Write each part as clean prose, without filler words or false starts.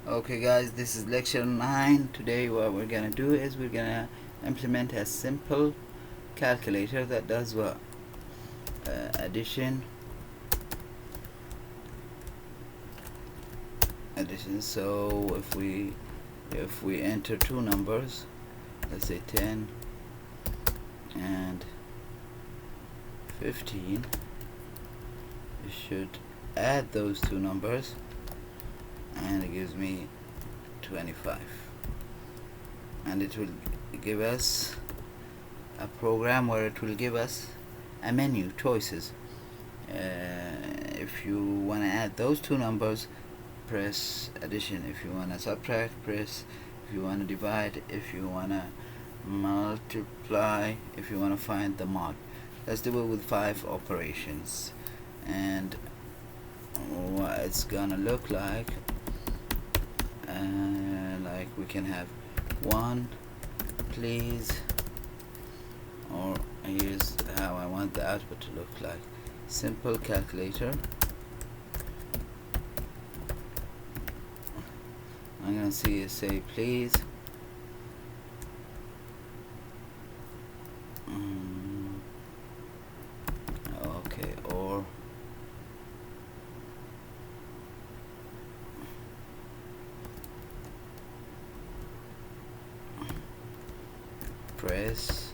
Okay guys, this is lecture 9. Today what we're gonna do is we're gonna implement a simple calculator that does what? Addition. So if we enter two numbers, let's say 10 and 15, we should add those two numbers and it gives me 25, and it will give us a program where it will give us a menu choices. If you want to add those two numbers, press addition. If you want to subtract, press. If you want to divide, if you want to multiply, if you want to find the mod. Let's do it with 5 operations, and what it's gonna look like we can have 1 please, or here's how I want the output to look like. Simple calculator. I'm gonna say please. Okay, or press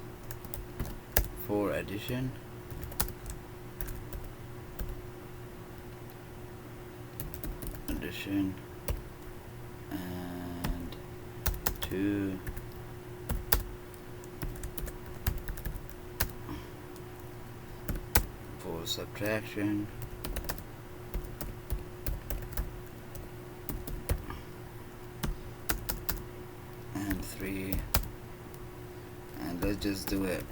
for addition. And 2 for subtraction. And 3, and let's just do it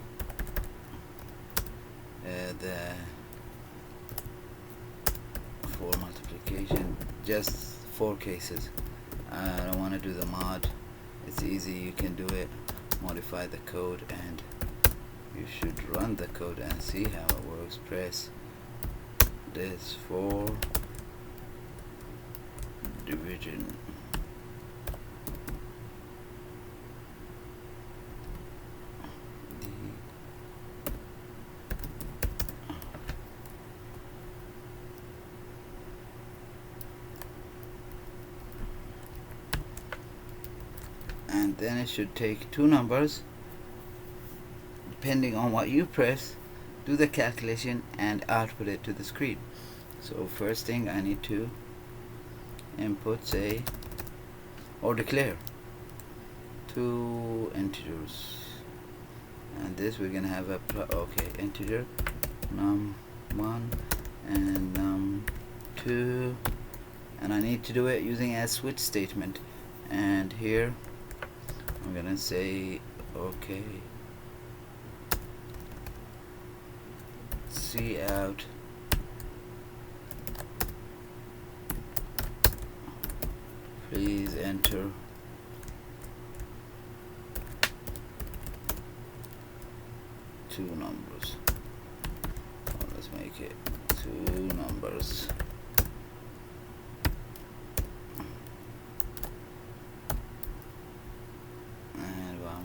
for multiplication, just 4 cases. I don't want to do the mod. It's easy, you can do it. Modify the code and you should run the code and see how it works. Press this for division. And then it should take 2 numbers, depending on what you press, do the calculation and output it to the screen. So first thing, I need to input, say, or declare 2 integers, and this we're gonna have a integer num1 and num2, and I need to do it using a switch statement. And here I'm gonna say okay, cout please enter two numbers. Let's make it 2 numbers.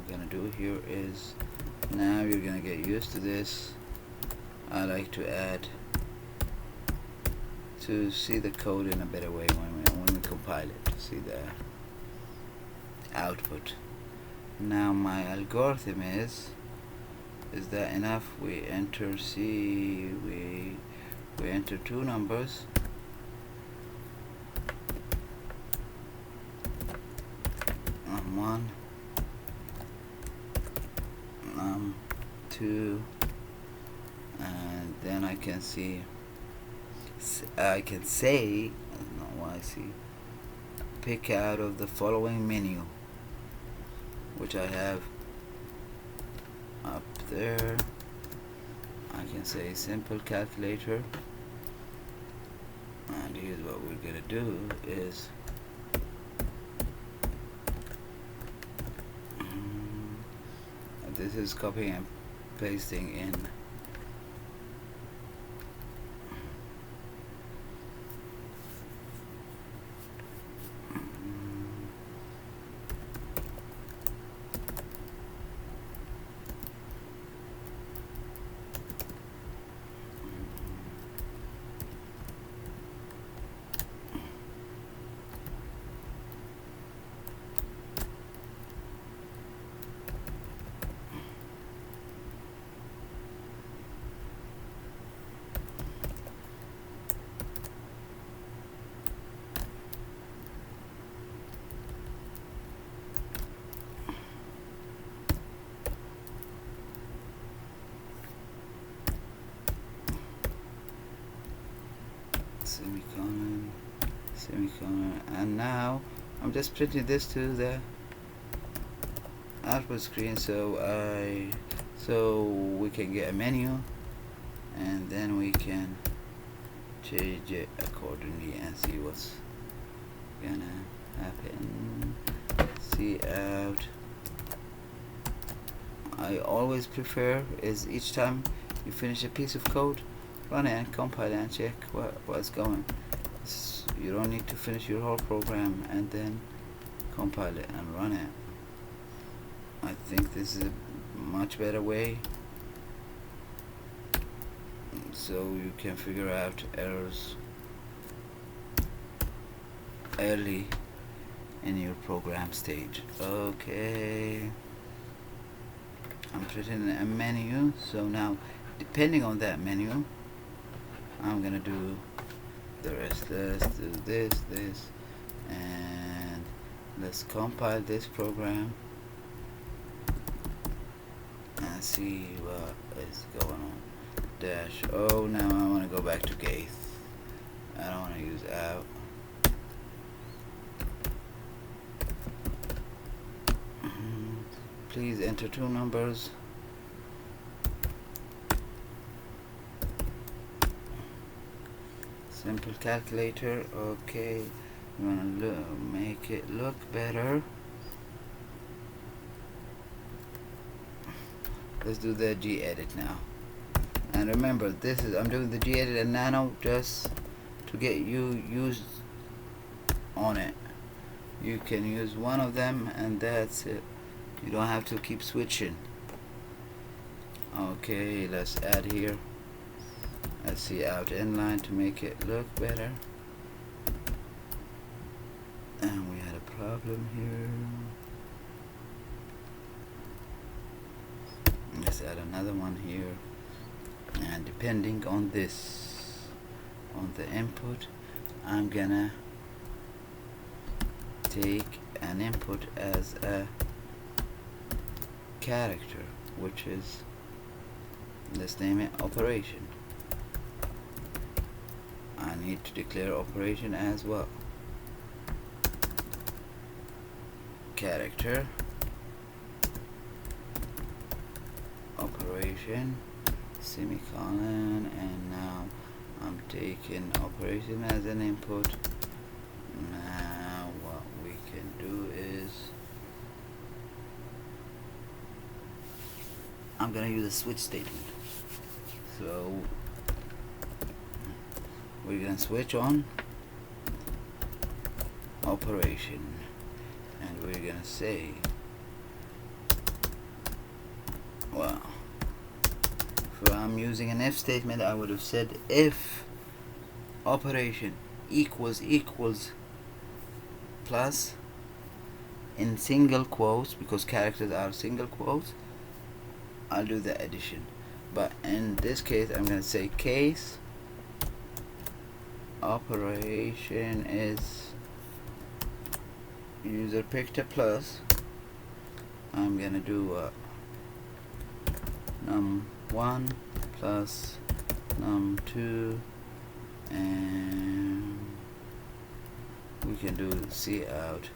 Gonna do here is, now you're gonna get used to this. I like to add to see the code in a better way when we compile it, to see the output. Now my algorithm is that enough? We enter we enter 2 numbers, num1 num2, and then I can say pick out of the following menu, which I have up there. I can say simple calculator, and here's what we're gonna do is this is copying and pasting in semicolon, semicolon, and now I'm just printing this to the output screen so we can get a menu, and then we can change it accordingly and see what's gonna happen. See out. I always prefer is each time you finish a piece of code, run it and compile it and check what's going. You don't need to finish your whole program and then compile it and run it. I think this is a much better way so you can figure out errors early in your program stage. Okay, I'm putting a menu, so now depending on that menu I'm gonna do the rest. Let's do this, and let's compile this program and see what is going on. Dash. Oh, now I want to go back to Gaith. I don't want to use out. Please enter two numbers. Simple calculator. Okay, you want to make it look better. Let's do the gedit now. And remember, this is I'm doing the gedit and nano just to get you used on it. You can use one of them and that's it. You don't have to keep switching. Okay, let's add here. Let's see out inline to make it look better. And we had a problem here. Let's add another one here. And depending on this, on the input, I'm gonna take an input as a character, which is, let's name it operation. I need to declare operation as well. Character operation semicolon, and now I'm taking operation as an input. Now what we can do is I'm gonna use a switch statement. So we're gonna switch on operation and we're gonna say, well, if I'm using an if statement, I would have said if operation equals plus in single quotes, because characters are single quotes, I'll do the addition. But in this case I'm going to say case operation is user picked a plus. I'm going to do num1 plus num2, and we can do cout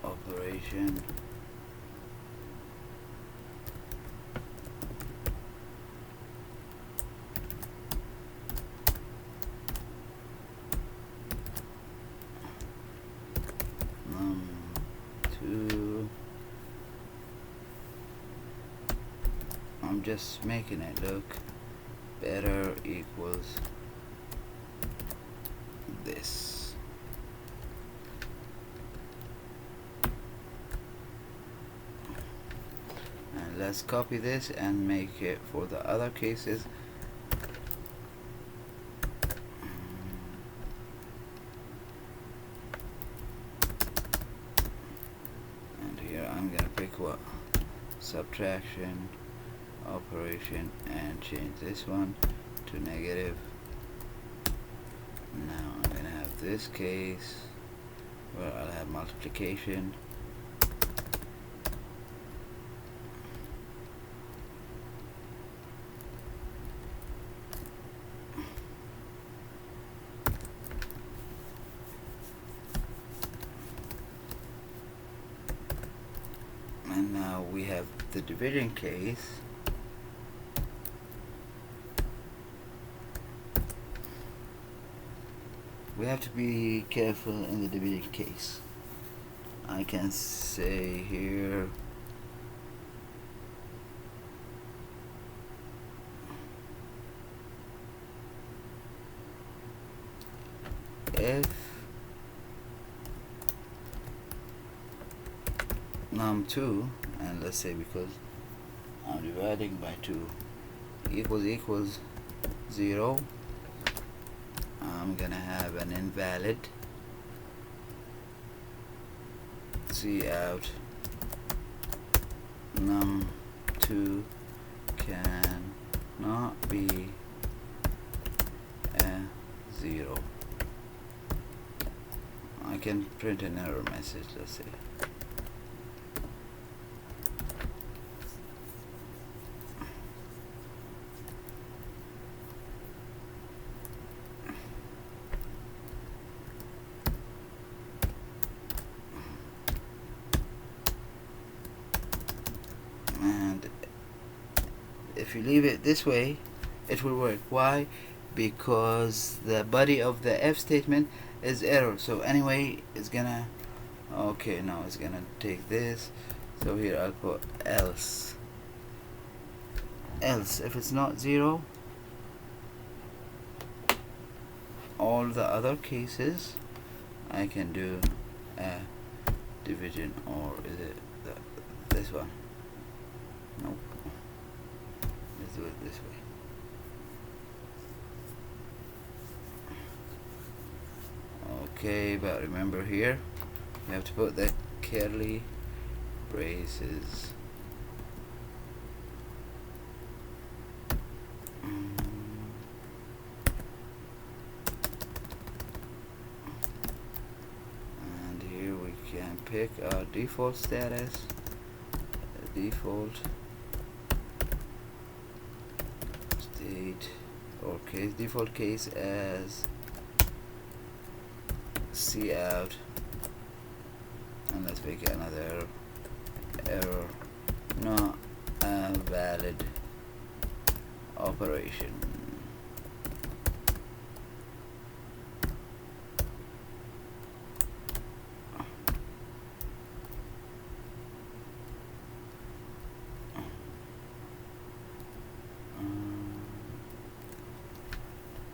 operation num2. I'm just making it look better equals this. And let's copy this and make it for the other cases. And here I'm gonna pick what? Subtraction operation and change this one to negative. Now I'm gonna have this case where I'll have multiplication. And now we have the division case. We have to be careful in the division case. I can say here if num2, and let's say because I'm dividing by 2 equals 0, I'm gonna have an invalid cout num2 cannot be a 0. I can print an error message, let's say. And if you leave it this way, it will work. Why? Because the body of the if statement is error. So anyway, it's gonna, okay, now it's gonna take this. So here I'll put else. Else, if it's not 0, all the other cases I can do a division, or is it this one? Nope. Let's do it this way. Okay, but remember here, you have to put the curly braces. And here we can pick our default status, default state or case, default case as cout, and let's make another error, not a valid operation.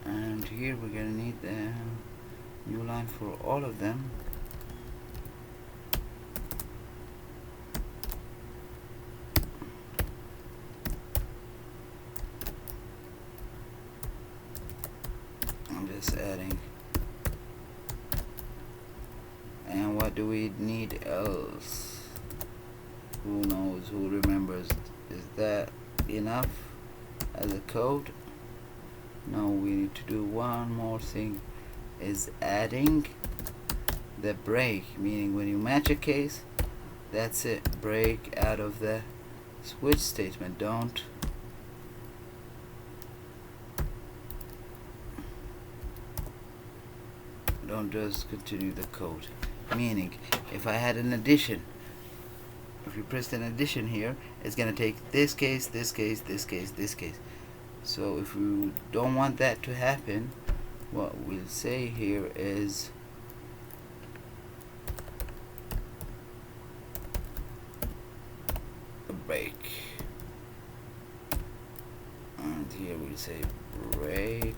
And here we're gonna need the new line for all of them. I'm just adding. And what do we need else? Who knows? Who remembers? Is that enough as a code? No, we need to do one more thing, is adding the break, meaning when you match a case, that's it, break out of the switch statement. Don't just continue the code. Meaning, if I had an addition, if you pressed an addition here, it's gonna take this case, this case, this case, this case. So if you don't want that to happen, what we'll say here is a break, and here we'll say break,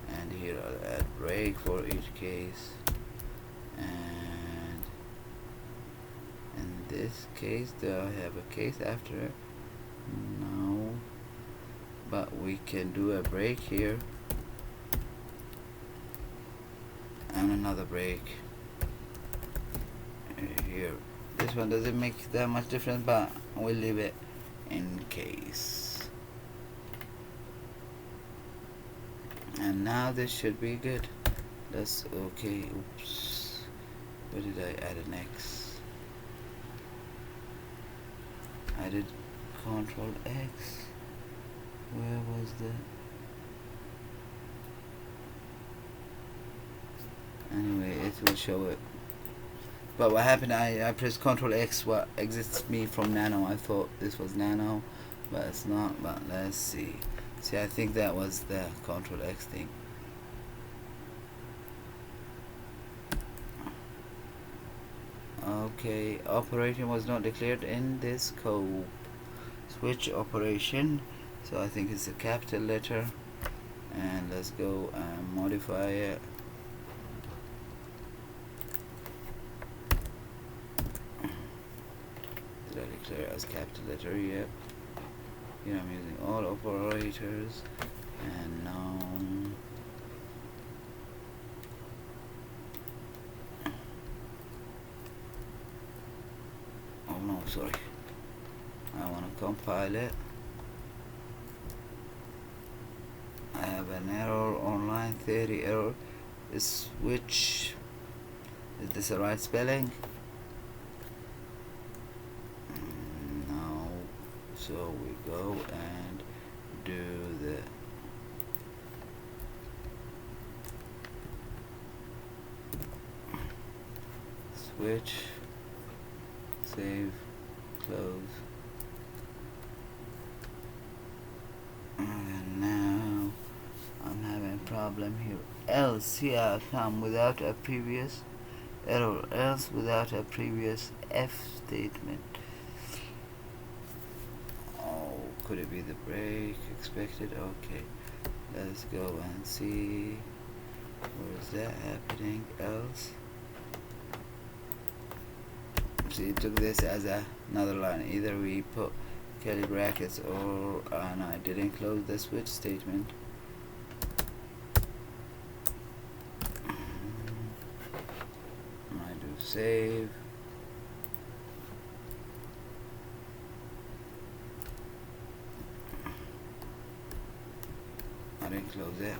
and here I'll add break for each case, and in this case do I have a case after it? No, but we can do a break here and another break here. This one doesn't make that much difference, but we'll leave it in case. And now this should be good. That's okay. Oops, where did I add an X? I did Control X. Where was the... Anyway, it will show it. But what happened, I pressed Control X, what exits me from nano. I thought this was nano, but it's not. But let's see. See, I think that was the Control X thing. Okay, operation was not declared in this scope. Switch operation. So I think it's a capital letter. And let's go and modify it. Did I declare as capital letter? Yep. Here I'm using all operators and now oh no, sorry. I want to compile it. I have an error, online theory error. Switch. Is this the right spelling? No. So we go and do the switch, save, close. And now I'm having a problem here. Else here I come without a previous error, else without a previous F statement. Oh, could it be the break expected? Okay, let's go and see where is that happening. Else, see, it took this as another line. Either we put curly brackets or and I didn't close the switch statement. I do save. I didn't close it.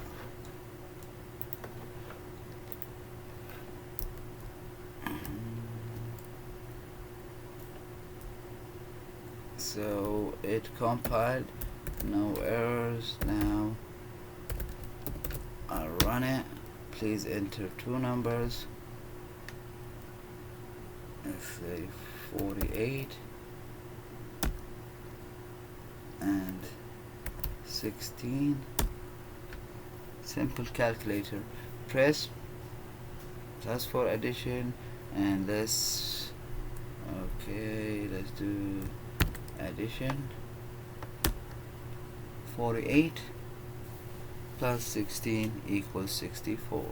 So it compiled, no errors. Now I'll run it. Please enter two numbers. Let's say 48 and 16. Simple calculator. Press plus for addition and let's do addition. 48 plus 16 equals 64.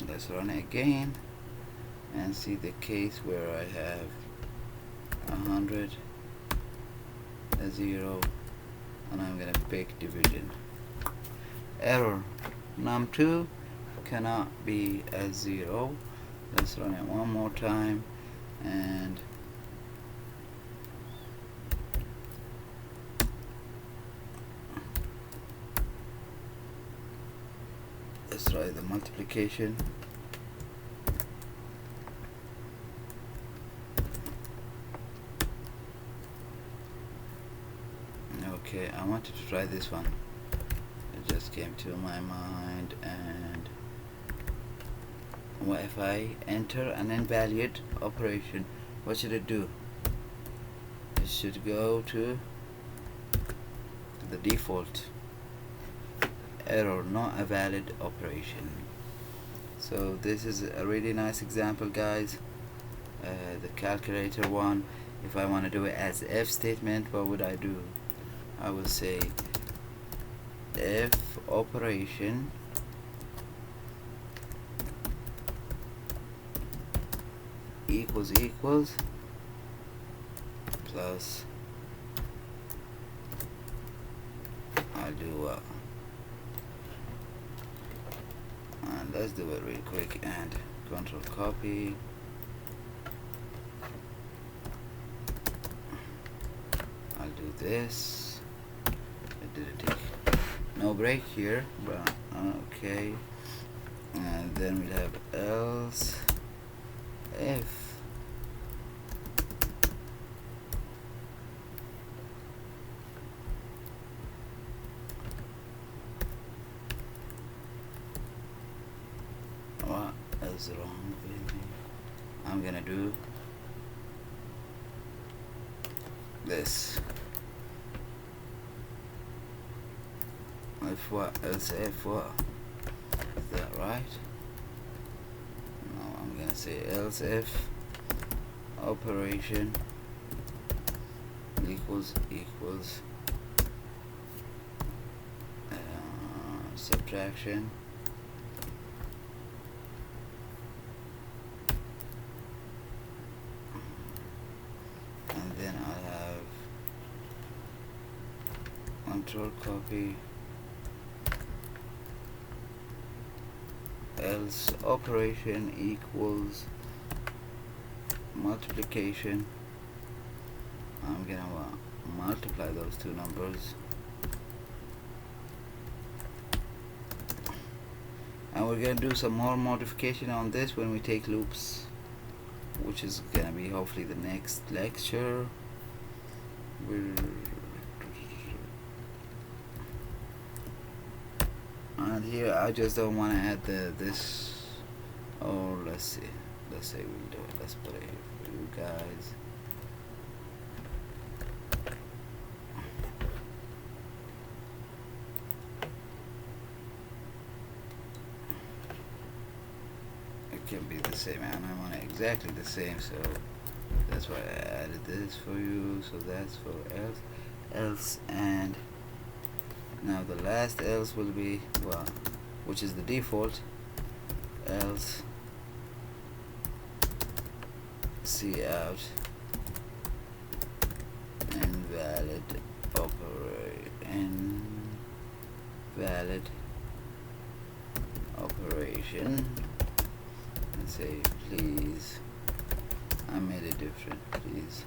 Let's run it again and see the case where I have 100, a 0, and I'm gonna pick division. Error, num2 cannot be a 0. Let's run it one more time and let's try the multiplication. Okay, I wanted to try this one. It just came to my mind. And what if I enter an invalid operation? What should it do? It should go to the default. Error, not a valid operation. So this is a really nice example, guys. The calculator one. If I want to do it as if statement, what would I do? I will say if operation equals plus, I'll do what? And let's do it real quick and control copy. this. It didn't take no break here, but okay. And then we'll have else if what is wrong with me? I'm gonna do this. If what else if what? Is that right? No, I'm gonna say else if operation equals subtraction and then I have control copy else operation equals multiplication. I'm gonna multiply those two numbers, and we're gonna do some more modification on this when we take loops, which is gonna be hopefully the next lecture. And here I just don't want to add this, or let's say we'll do it. Let's put it here for you guys. It can be the same, and I want it exactly the same, so that's why I added this for you. So that's for else, and now the last else will be, well, which is the default, else cout invalid operation, and say please, I made it different, please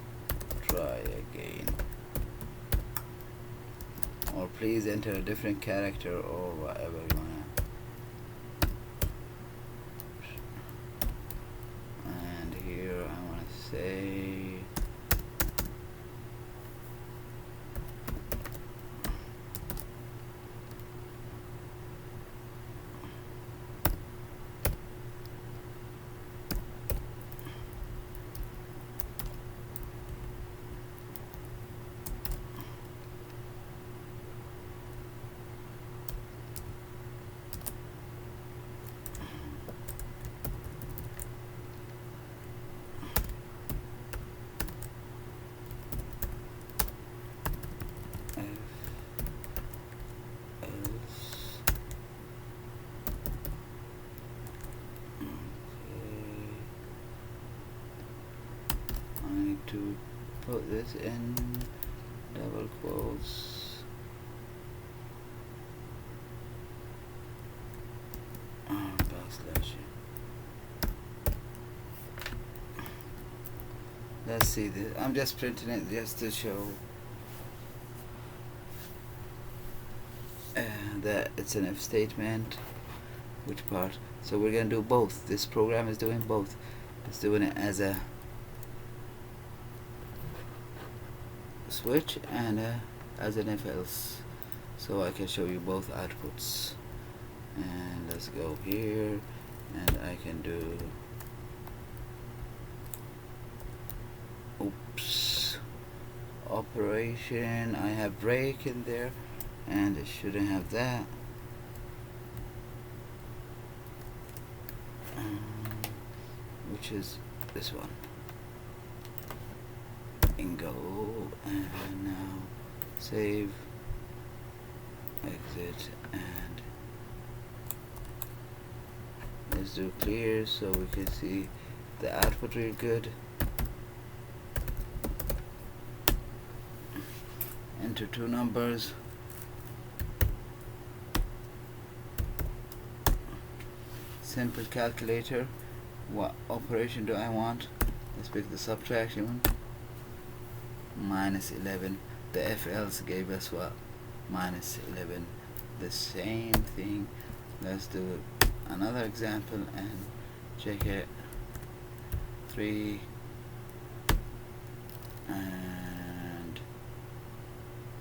try again, or please enter a different character, or whatever you wanna. And here I wanna say to put this in double quotes, backslash. Let's see this. I'm just printing it just to show that it's an if statement. Which part? So we're gonna do both. This program is doing both. It's doing it as a switch and as an if else, so I can show you both outputs. And let's go here, and I can do operation. I have break in there, and it shouldn't have that. Which is this one. And go, and now save, exit, and let's do clear so we can see the output real good. Enter two numbers. Simple calculator. What operation do I want? Let's pick the subtraction one. -11 the if else gave us what? Minus 11. The same thing. Let's do another example and check it. 3 and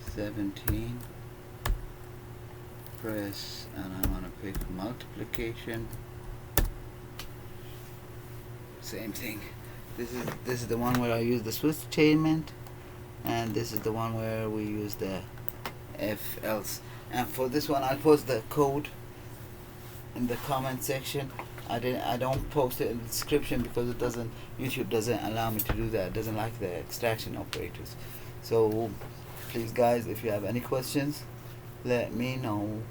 17. Press, and I want to pick multiplication. Same thing. This is the one where I use the switch statement, and this is the one where we use the if else. And for this one, I'll post the code in the comment section. I don't post it in the description because YouTube doesn't allow me to do that. It doesn't like the extraction operators. So please guys, if you have any questions, let me know.